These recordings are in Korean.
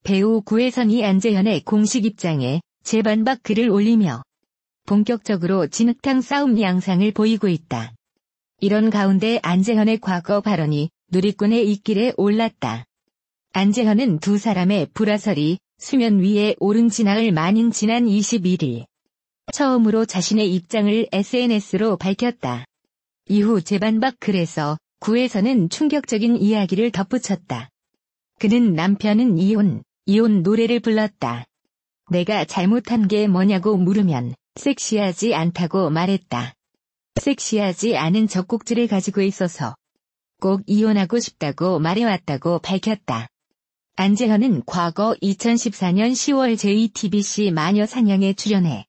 배우 구혜선이 안재현의 공식 입장에 재반박 글을 올리며 본격적으로 진흙탕 싸움 양상을 보이고 있다. 이런 가운데 안재현의 과거 발언이 누리꾼의 입길에 올랐다. 안재현은 두 사람의 불화설이 수면 위에 오른 지나흘 만인 지난 21일 처음으로 자신의 입장을 SNS로 밝혔다. 이후 재반박 글에서 구혜선은 충격적인 이야기를 덧붙였다. 그는 남편은 이혼 노래를 불렀다. 내가 잘못한 게 뭐냐고 물으면 섹시하지 않다고 말했다. 섹시하지 않은 젖꼭지를 가지고 있어서 꼭 이혼하고 싶다고 말해왔다고 밝혔다. 안재현은 과거 2014년 10월 JTBC 마녀 사냥에 출연해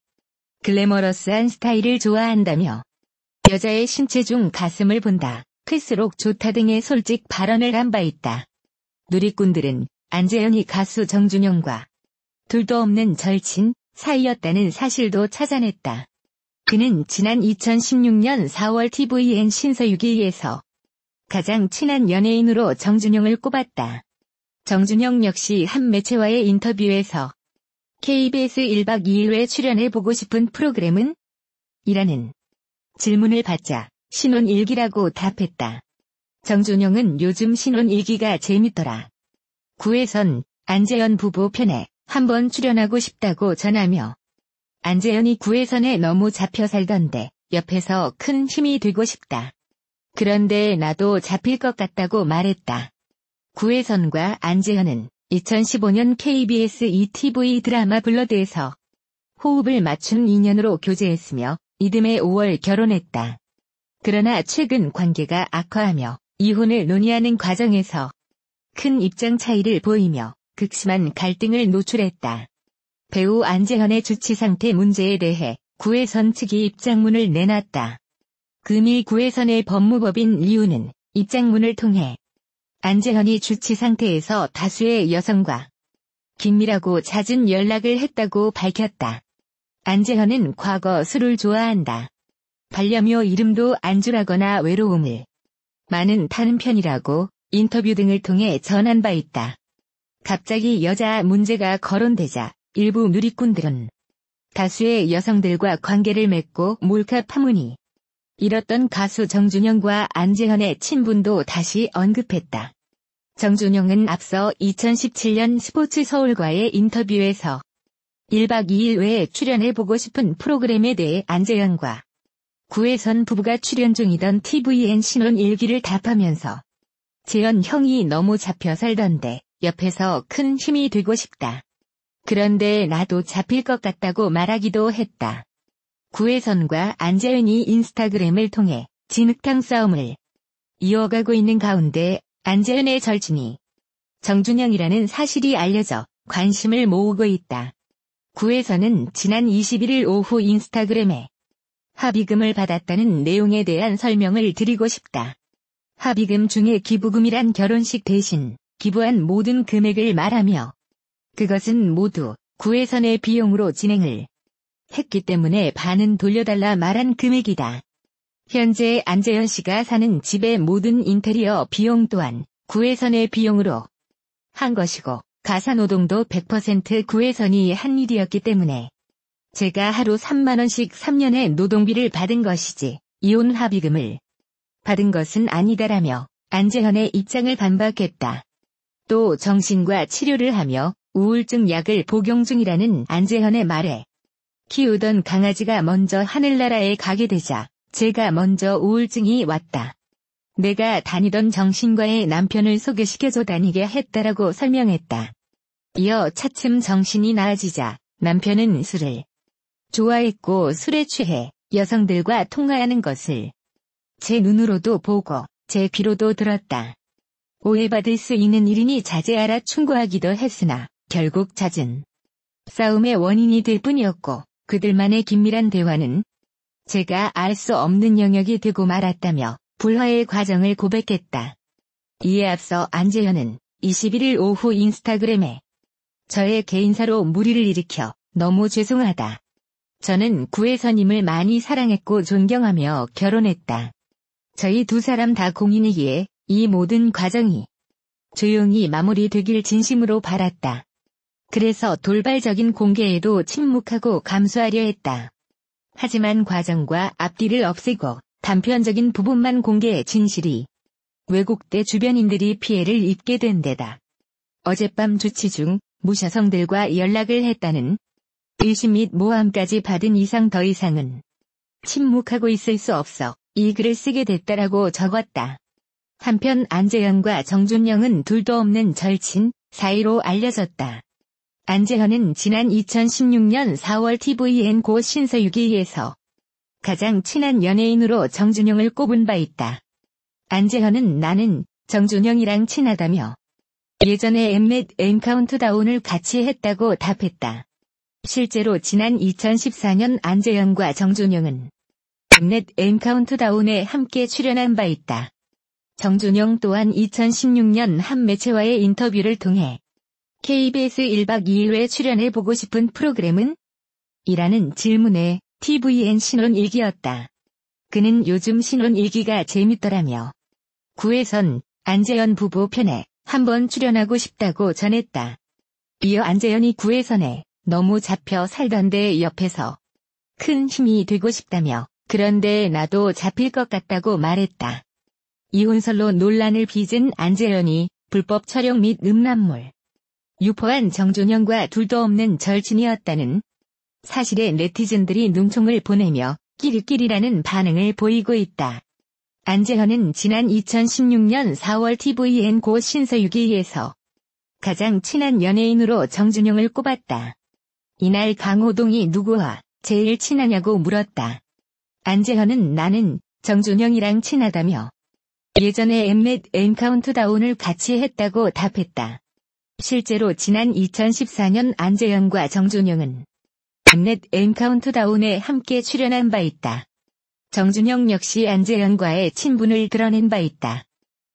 글래머러스한 스타일을 좋아한다며 여자의 신체 중 가슴을 본다, 클수록 좋다 등의 솔직 발언을 한 바 있다. 누리꾼들은 안재현이 가수 정준영과 둘도 없는 절친 사이였다는 사실도 찾아냈다. 그는 지난 2016년 4월 tvN 신서유기에서 가장 친한 연예인으로 정준영을 꼽았다. 정준영 역시 한 매체와의 인터뷰에서 KBS 1박 2일에 출연해보고 싶은 프로그램은? 이라는 질문을 받자 신혼일기라고 답했다. 정준영은 요즘 신혼일기가 재밌더라. 구혜선, 안재현 부부 편에 한번 출연하고 싶다고 전하며 안재현이 구혜선에 너무 잡혀 살던데 옆에서 큰 힘이 되고 싶다. 그런데 나도 잡힐 것 같다고 말했다. 구혜선과 안재현은 2015년 KBS ETV 드라마 블러드에서 호흡을 맞춘 인연으로 교제했으며 이듬해 5월 결혼했다. 그러나 최근 관계가 악화하며 이혼을 논의하는 과정에서 큰 입장 차이를 보이며 극심한 갈등을 노출했다. 배우 안재현의 주치 상태 문제에 대해 구혜선 측이 입장문을 내놨다. 금일 구혜선의 법무법인 리우는 입장문을 통해 안재현이 주치 상태에서 다수의 여성과 긴밀하고 잦은 연락을 했다고 밝혔다. 안재현은 과거 술을 좋아한다. 반려묘 이름도 안주라거나 외로움을 많은 타는 편이라고 인터뷰 등을 통해 전한 바 있다. 갑자기 여자 문제가 거론되자 일부 누리꾼들은 다수의 여성들과 관계를 맺고 몰카 파문이 일었던 가수 정준영과 안재현의 친분도 다시 언급했다. 정준영은 앞서 2017년 스포츠 서울과의 인터뷰에서 1박 2일 외에 출연해보고 싶은 프로그램에 대해 안재현과 구혜선 부부가 출연 중이던 tvN 신혼일기를 답하면서 재현 형이 너무 잡혀 살던데 옆에서 큰 힘이 되고 싶다. 그런데 나도 잡힐 것 같다고 말하기도 했다. 구혜선과 안재현이 인스타그램을 통해 진흙탕 싸움을 이어가고 있는 가운데 안재현의 절친이 정준영이라는 사실이 알려져 관심을 모으고 있다. 구혜선은 지난 21일 오후 인스타그램에 합의금을 받았다는 내용에 대한 설명을 드리고 싶다. 합의금 중에 기부금이란 결혼식 대신 기부한 모든 금액을 말하며 그것은 모두 구혜선의 비용으로 진행을 했기 때문에 반은 돌려달라 말한 금액이다. 현재 안재현 씨가 사는 집의 모든 인테리어 비용 또한 구혜선의 비용으로 한 것이고 가사노동도 100% 구혜선이 한 일이었기 때문에 제가 하루 3만 원씩 3년의 노동비를 받은 것이지 이혼 합의금을 받은 것은 아니다라며 안재현의 입장을 반박했다. 또 정신과 치료를 하며 우울증 약을 복용 중이라는 안재현의 말에 키우던 강아지가 먼저 하늘나라에 가게 되자 제가 먼저 우울증이 왔다. 내가 다니던 정신과에 남편을 소개시켜줘 다니게 했다라고 설명했다. 이어 차츰 정신이 나아지자 남편은 술을 좋아했고 술에 취해 여성들과 통화하는 것을 제 눈으로도 보고 제 귀로도 들었다. 오해받을 수 있는 일이니 자제하라 충고하기도 했으나 결국 잦은 싸움의 원인이 될 뿐이었고 그들만의 긴밀한 대화는 제가 알 수 없는 영역이 되고 말았다며 불화의 과정을 고백했다. 이에 앞서 안재현은 21일 오후 인스타그램에 저의 개인사로 무리를 일으켜 너무 죄송하다. 저는 구혜선님을 많이 사랑했고 존경하며 결혼했다. 저희 두 사람 다 공인이기에 이 모든 과정이 조용히 마무리되길 진심으로 바랐다. 그래서 돌발적인 공개에도 침묵하고 감수하려 했다. 하지만 과정과 앞뒤를 없애고 단편적인 부분만 공개해 진실이 왜곡돼 주변인들이 피해를 입게 된 데다 어젯밤 주치 중 무셔성들과 연락을 했다는 의심 및 모함까지 받은 이상 더 이상은 침묵하고 있을 수 없어 이 글을 쓰게 됐다라고 적었다. 한편 안재현과 정준영은 둘도 없는 절친 사이로 알려졌다. 안재현은 지난 2016년 4월 tvN 고 신서유기에서 가장 친한 연예인으로 정준영을 꼽은 바 있다. 안재현은 나는 정준영이랑 친하다며 예전에 엠넷 엔카운트다운을 같이 했다고 답했다. 실제로 지난 2014년 안재현과 정준영은 엠넷 엔카운트다운에 함께 출연한 바 있다. 정준영 또한 2016년 한 매체와의 인터뷰를 통해 KBS 1박 2일에 출연해보고 싶은 프로그램은? 이라는 질문에 tvN 신혼일기였다. 그는 요즘 신혼일기가 재밌더라며 9회선 안재현 부부 편에 한번 출연하고 싶다고 전했다. 이어 안재현이 9회선에 너무 잡혀 살던데 옆에서 큰 힘이 되고 싶다며 그런데 나도 잡힐 것 같다고 말했다. 이혼설로 논란을 빚은 안재현이 불법 촬영 및 음란물 유포한 정준영과 둘도 없는 절친이었다는 사실에 네티즌들이 눈총을 보내며 끼리끼리라는 반응을 보이고 있다. 안재현은 지난 2016년 4월 tvN 고 신서유기에서 가장 친한 연예인으로 정준영을 꼽았다. 이날 강호동이 누구와 제일 친하냐고 물었다. 안재현은 나는 정준영이랑 친하다며 예전에 엠넷 엔카운트다운을 같이 했다고 답했다. 실제로 지난 2014년 안재현과 정준영은 엠넷 엔카운트다운에 함께 출연한 바 있다. 정준영 역시 안재현과의 친분을 드러낸 바 있다.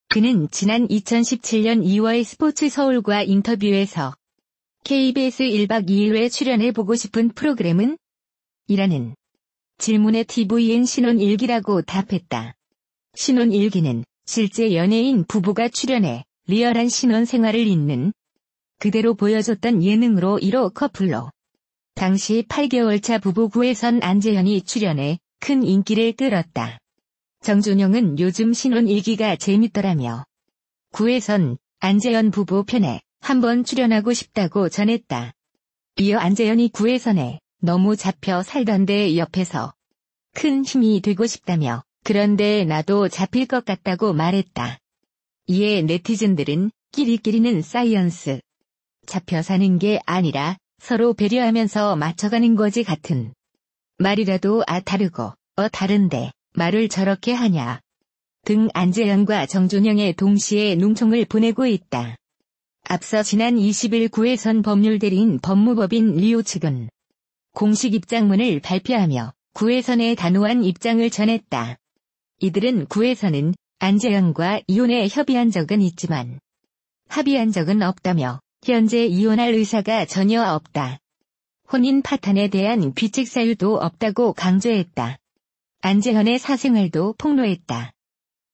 그는 지난 2017년 2월 스포츠 서울과 인터뷰에서 KBS 1박 2일에 출연해보고 싶은 프로그램은? 이라는 질문에 tvN 신혼일기라고 답했다. 신혼일기는 실제 연예인 부부가 출연해 리얼한 신혼생활을 잇는 그대로 보여줬던 예능으로 1호 커플로 당시 8개월차 부부 9회선 안재현이 출연해 큰 인기를 끌었다. 정준영은 요즘 신혼일기가 재밌더라며 9회선 안재현 부부 편에 한번 출연하고 싶다고 전했다. 이어 안재현이 9회선에 너무 잡혀 살던데 옆에서 큰 힘이 되고 싶다며 그런데 나도 잡힐 것 같다고 말했다. 이에 네티즌들은 끼리끼리는 사이언스. 잡혀 사는 게 아니라 서로 배려하면서 맞춰가는 거지 같은 말이라도 다르고 다른데 말을 저렇게 하냐 등 안재현과 정준영의 동시에 눈총을 보내고 있다. 앞서 지난 20일 9회선 법률대리인 법무법인 리오 측은 공식 입장문을 발표하며 9회선의 단호한 입장을 전했다. 이들은 9회선은 안재현과 이혼에 협의한 적은 있지만 합의한 적은 없다며 현재 이혼할 의사가 전혀 없다. 혼인 파탄에 대한 비책 사유도 없다고 강조했다. 안재현의 사생활도 폭로했다.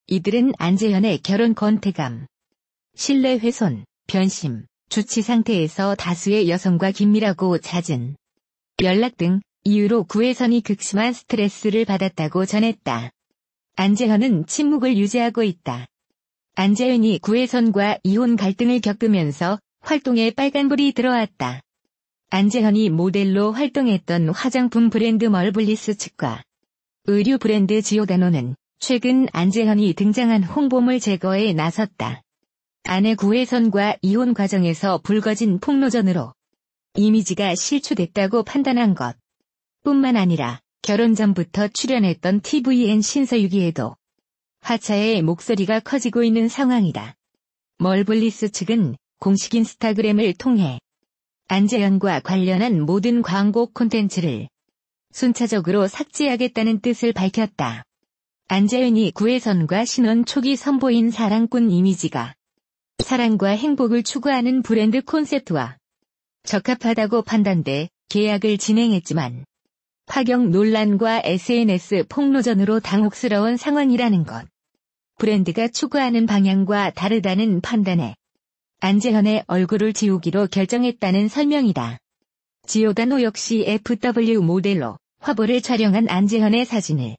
이들은 안재현의 결혼 권태감, 신뢰 훼손, 변심, 주치 상태에서 다수의 여성과 긴밀하고 잦은 연락 등 이유로 9회선이 극심한 스트레스를 받았다고 전했다. 안재현은 침묵을 유지하고 있다. 안재현이 9회선과 이혼 갈등을 겪으면서 활동에 빨간불이 들어왔다. 안재현이 모델로 활동했던 화장품 브랜드 멀블리스 측과 의류 브랜드 지오다노는 최근 안재현이 등장한 홍보물 제거에 나섰다. 아내 9회선과 이혼 과정에서 불거진 폭로전으로 이미지가 실추됐다고 판단한 것 뿐만 아니라 결혼 전부터 출연했던 tvN 신서유기에도 하차의 목소리가 커지고 있는 상황이다. 멀블리스 측은 공식 인스타그램을 통해 안재현과 관련한 모든 광고 콘텐츠를 순차적으로 삭제하겠다는 뜻을 밝혔다. 안재현이 9회선과 신혼 초기 선보인 사랑꾼 이미지가 사랑과 행복을 추구하는 브랜드 콘셉트와 적합하다고 판단돼 계약을 진행했지만 파격 논란과 SNS 폭로전으로 당혹스러운 상황이라는 것. 브랜드가 추구하는 방향과 다르다는 판단에 안재현의 얼굴을 지우기로 결정했다는 설명이다. 지오다노 역시 FW 모델로 화보를 촬영한 안재현의 사진을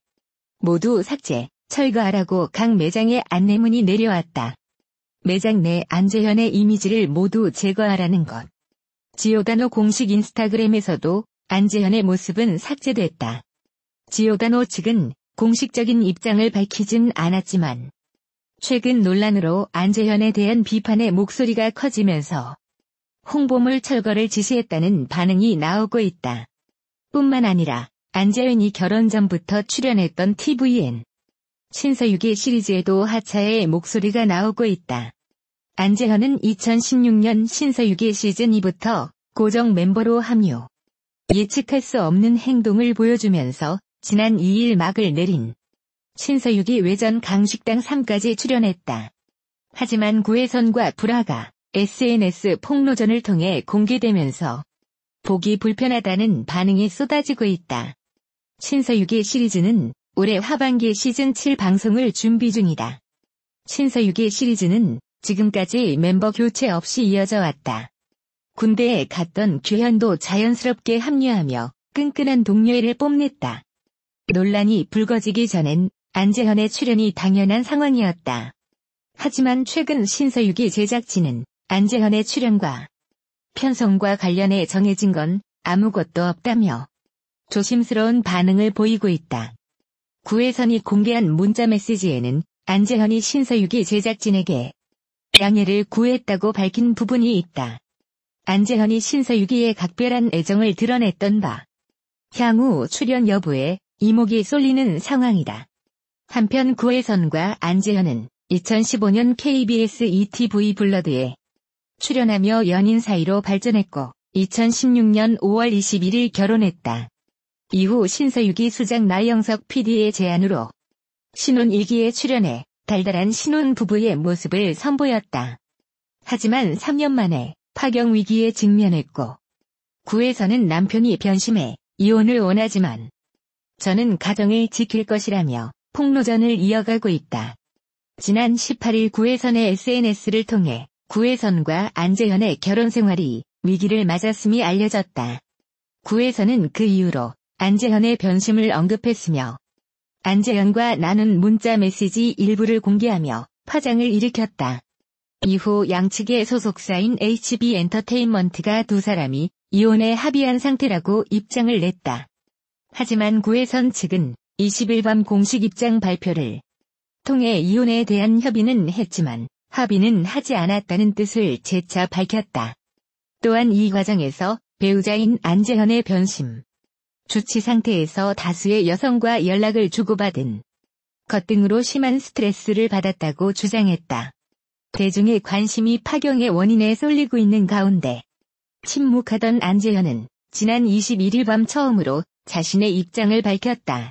모두 삭제, 철거하라고 각 매장에 안내문이 내려왔다. 매장 내 안재현의 이미지를 모두 제거하라는 것. 지오다노 공식 인스타그램에서도 안재현의 모습은 삭제됐다. 지오다노 측은 공식적인 입장을 밝히진 않았지만 최근 논란으로 안재현에 대한 비판의 목소리가 커지면서 홍보물 철거를 지시했다는 반응이 나오고 있다. 뿐만 아니라 안재현이 결혼 전부터 출연했던 tvN 신서유기 시리즈에도 하차의 목소리가 나오고 있다. 안재현은 2016년 신서유기 시즌2부터 고정 멤버로 합류. 예측할 수 없는 행동을 보여주면서 지난 2일 막을 내린 신서유기 외전 강식당 3까지 출연했다. 하지만 구혜선과 불화가 SNS 폭로전을 통해 공개되면서 보기 불편하다는 반응이 쏟아지고 있다. 신서유기 시리즈는 올해 하반기 시즌7 방송을 준비 중이다. 신서유기 시리즈는 지금까지 멤버 교체 없이 이어져 왔다. 군대에 갔던 규현도 자연스럽게 합류하며 끈끈한 동료애를 뽐냈다. 논란이 불거지기 전엔 안재현의 출연이 당연한 상황이었다. 하지만 최근 신서유기 제작진은 안재현의 출연과 편성과 관련해 정해진 건 아무것도 없다며 조심스러운 반응을 보이고 있다. 구혜선이 공개한 문자 메시지에는 안재현이 신서유기 제작진에게 양해를 구했다고 밝힌 부분이 있다. 안재현이 신서유기에 각별한 애정을 드러냈던 바 향후 출연 여부에 이목이 쏠리는 상황이다. 한편 구혜선과 안재현은 2015년 KBS ETV 블러드에 출연하며 연인 사이로 발전했고 2016년 5월 21일 결혼했다. 이후 신서유기 수장 나영석 PD의 제안으로 신혼 일기에 출연해 달달한 신혼 부부의 모습을 선보였다. 하지만 3년 만에 파경 위기에 직면했고 구혜선은 남편이 변심해 이혼을 원하지만 저는 가정을 지킬 것이라며 폭로전을 이어가고 있다. 지난 18일 구혜선의 SNS를 통해 구혜선과 안재현의 결혼 생활이 위기를 맞았음이 알려졌다. 구혜선은 그 이후로 안재현의 변심을 언급했으며 안재현과 나눈 문자 메시지 일부를 공개하며 파장을 일으켰다. 이후 양측의 소속사인 HB엔터테인먼트가 두 사람이 이혼에 합의한 상태라고 입장을 냈다. 하지만 구혜선 측은 20일 밤 공식 입장 발표를 통해 이혼에 대한 협의는 했지만 합의는 하지 않았다는 뜻을 재차 밝혔다. 또한 이 과정에서 배우자인 안재현의 변심, 주치 상태에서 다수의 여성과 연락을 주고받은 것 등으로 심한 스트레스를 받았다고 주장했다. 대중의 관심이 파경의 원인에 쏠리고 있는 가운데 침묵하던 안재현은 지난 21일 밤 처음으로 자신의 입장을 밝혔다.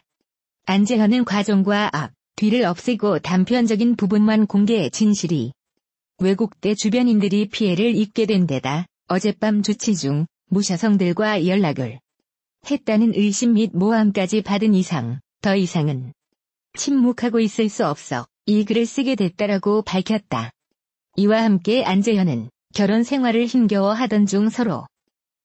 안재현은 과정과 앞, 뒤를 없애고 단편적인 부분만 공개해 진실이 왜곡돼 주변인들이 피해를 입게 된 데다 어젯밤 주치 중 무여성들과 연락을 했다는 의심 및 모함까지 받은 이상 더 이상은 침묵하고 있을 수 없어 이 글을 쓰게 됐다라고 밝혔다. 이와 함께 안재현은 결혼 생활을 힘겨워하던 중 서로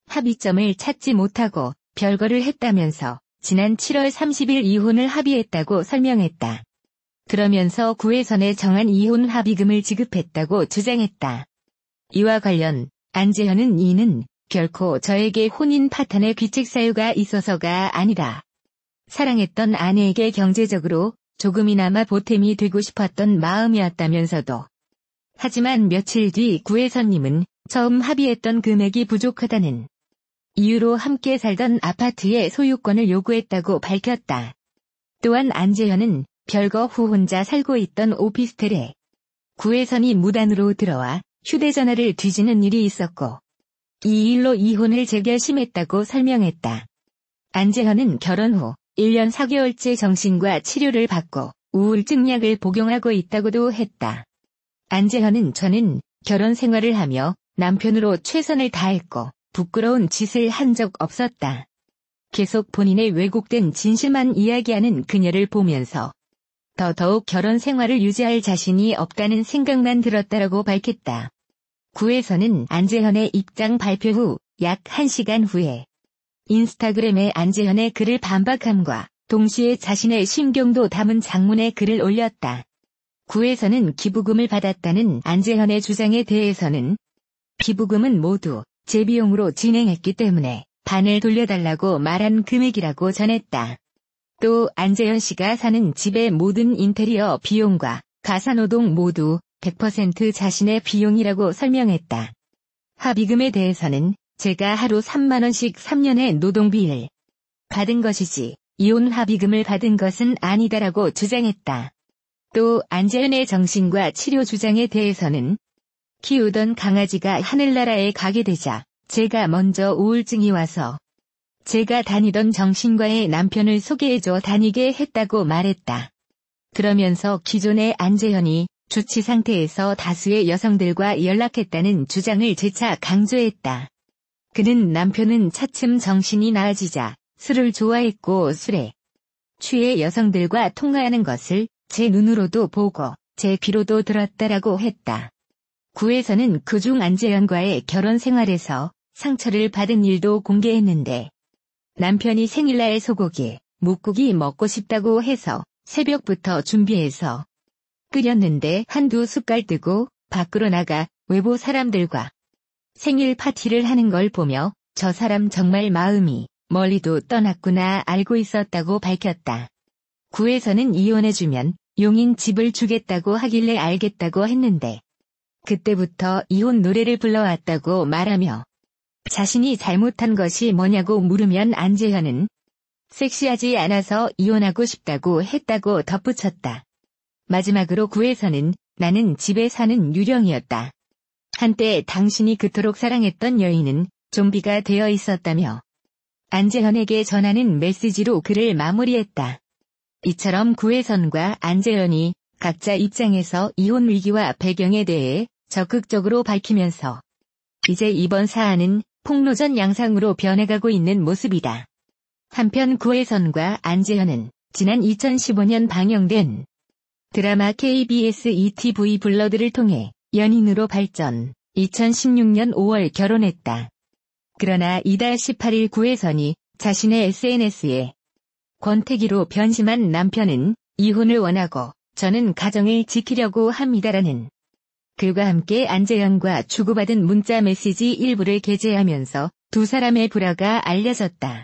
합의점을 찾지 못하고 별거를 했다면서 지난 7월 30일 이혼을 합의했다고 설명했다. 그러면서 구혜선에 정한 이혼 합의금을 지급했다고 주장했다. 이와 관련 안재현은 이는 결코 저에게 혼인 파탄의 귀책 사유가 있어서가 아니라 사랑했던 아내에게 경제적으로 조금이나마 보탬이 되고 싶었던 마음이었다면서도 하지만 며칠 뒤 구혜선님은 처음 합의했던 금액이 부족하다는 이유로 함께 살던 아파트의 소유권을 요구했다고 밝혔다. 또한 안재현은 별거 후 혼자 살고 있던 오피스텔에 구혜선이 무단으로 들어와 휴대전화를 뒤지는 일이 있었고 이 일로 이혼을 재결심했다고 설명했다. 안재현은 결혼 후 1년 4개월째 정신과 치료를 받고 우울증 약을 복용하고 있다고도 했다. 안재현은 저는 결혼 생활을 하며 남편으로 최선을 다했고 부끄러운 짓을 한 적 없었다. 계속 본인의 왜곡된 진실만 이야기하는 그녀를 보면서 더더욱 결혼 생활을 유지할 자신이 없다는 생각만 들었다라고 밝혔다. 구에서는 안재현의 입장 발표 후 약 1시간 후에 인스타그램에 안재현의 글을 반박함과 동시에 자신의 심경도 담은 장문의 글을 올렸다. 구에서는 기부금을 받았다는 안재현의 주장에 대해서는 기부금은 모두 제 비용으로 진행했기 때문에 반을 돌려달라고 말한 금액이라고 전했다. 또 안재현 씨가 사는 집의 모든 인테리어 비용과 가사노동 모두 100% 자신의 비용이라고 설명했다. 합의금에 대해서는 제가 하루 3만 원씩 3년의 노동비를 받은 것이지 이혼 합의금을 받은 것은 아니다라고 주장했다. 또 안재현의 정신과 치료 주장에 대해서는 키우던 강아지가 하늘나라에 가게 되자 제가 먼저 우울증이 와서 제가 다니던 정신과의 남편을 소개해줘 다니게 했다고 말했다. 그러면서 기존의 안재현이 주치 상태에서 다수의 여성들과 연락했다는 주장을 재차 강조했다. 그는 남편은 차츰 정신이 나아지자 술을 좋아했고 술에 취해 여성들과 통화하는 것을 제 눈으로도 보고 제 귀로도 들었다라고 했다. 구에서는 그중 안재현과의 결혼 생활에서 상처를 받은 일도 공개했는데 남편이 생일날 소고기, 묵고기 먹고 싶다고 해서 새벽부터 준비해서 끓였는데 한두 숟갈 뜨고 밖으로 나가 외부 사람들과 생일 파티를 하는 걸 보며 저 사람 정말 마음이 멀리도 떠났구나 알고 있었다고 밝혔다. 구에서는 이혼해주면 용인 집을 주겠다고 하길래 알겠다고 했는데 그때부터 이혼 노래를 불러왔다고 말하며 자신이 잘못한 것이 뭐냐고 물으면 안재현은 섹시하지 않아서 이혼하고 싶다고 했다고 덧붙였다. 마지막으로 구에서는 나는 집에 사는 유령이었다. 한때 당신이 그토록 사랑했던 여인은 좀비가 되어 있었다며 안재현에게 전하는 메시지로 글을 마무리했다. 이처럼 구혜선과 안재현이 각자 입장에서 이혼 위기와 배경에 대해 적극적으로 밝히면서 이제 이번 사안은 폭로전 양상으로 변해가고 있는 모습이다. 한편 구혜선과 안재현은 지난 2015년 방영된 드라마 KBS ETV 블러드를 통해 연인으로 발전, 2016년 5월 결혼했다. 그러나 이달 18일 구혜선이 자신의 SNS에 권태기로 변심한 남편은 이혼을 원하고 저는 가정을 지키려고 합니다라는 글과 함께 안재현과 주고받은 문자 메시지 일부를 게재하면서 두 사람의 불화가 알려졌다.